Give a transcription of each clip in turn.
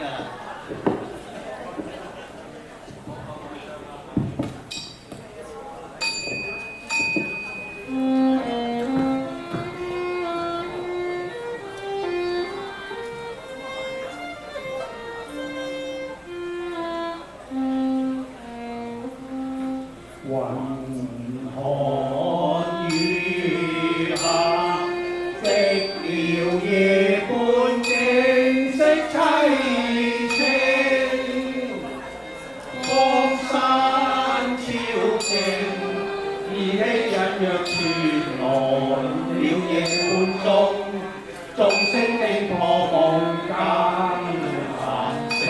㗎。雲寒雨下，寂寥夜半景色凄清。江山超靜，依稀隱約傳來了夜半鐘，鐘聲驚破夢間閒聲。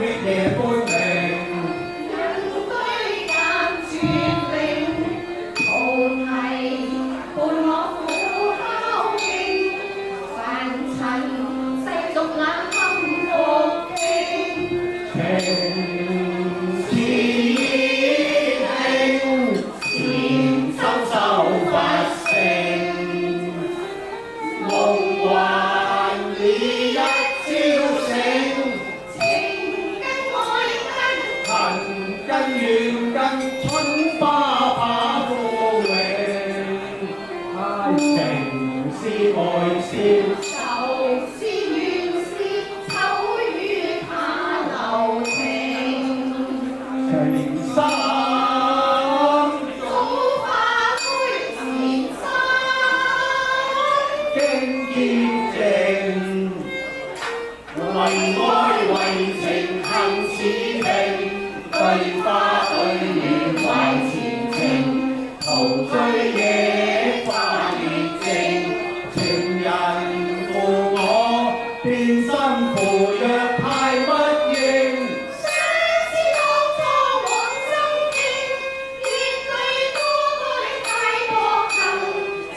夜半明，人居間絕靈，徒提伴我苦敲勁，凡塵世俗冷堪復經。情似熱興，禪修修法性，夢幻已一朝醒。根緣根，春花把枯榮，情是愛笑，愁是緣是秋雨他留情，情深早化灰前身，經見證，為愛為情行似命。對花對月懷前程，陶醉野花熱情，情人負我變心負若太不應。相思當初往心經，月對多對太薄行，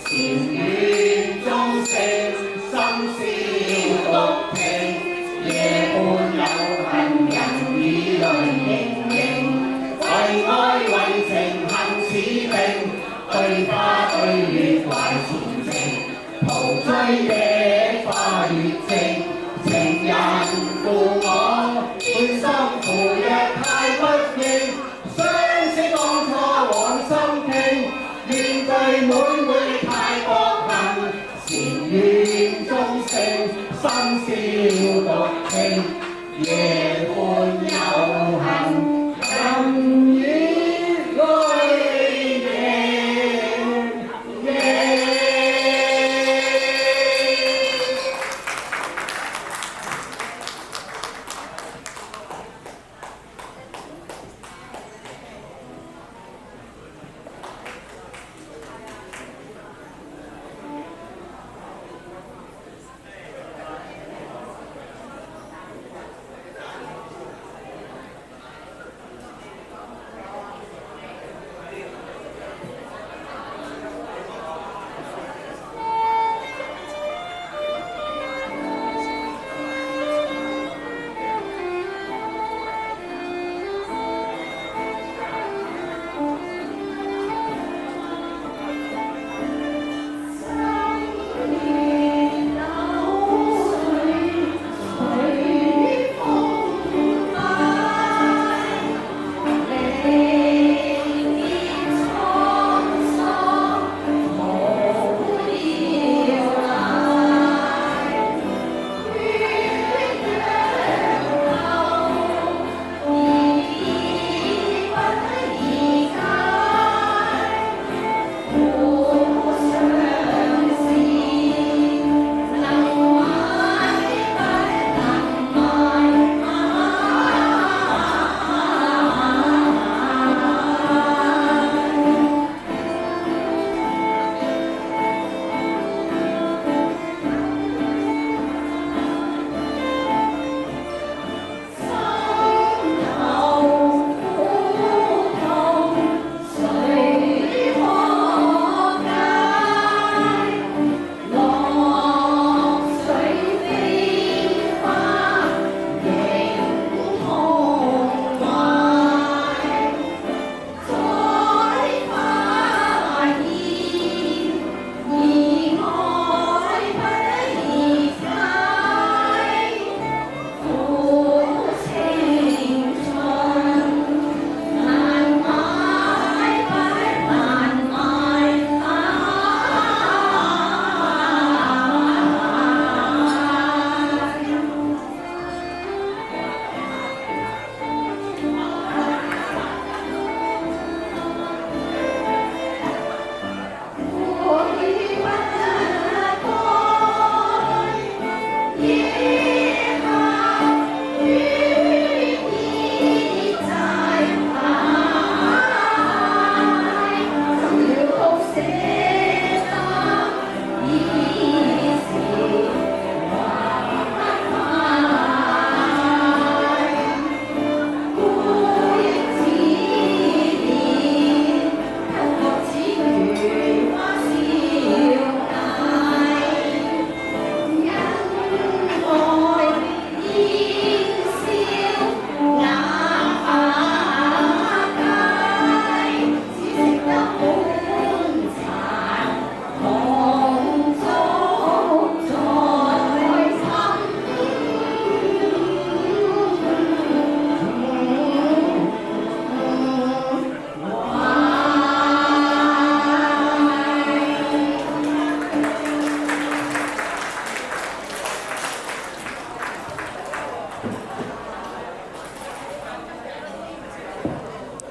禪院中聖，深宵獨聽，夜半有恨人以淚盈。為愛為情行似命，對花對月懷前程，陶醉野花熱情，情人負我變心負若太不應。相識當初往心傾，面對妹妹太薄行，禪院中聖，深宵獨聽。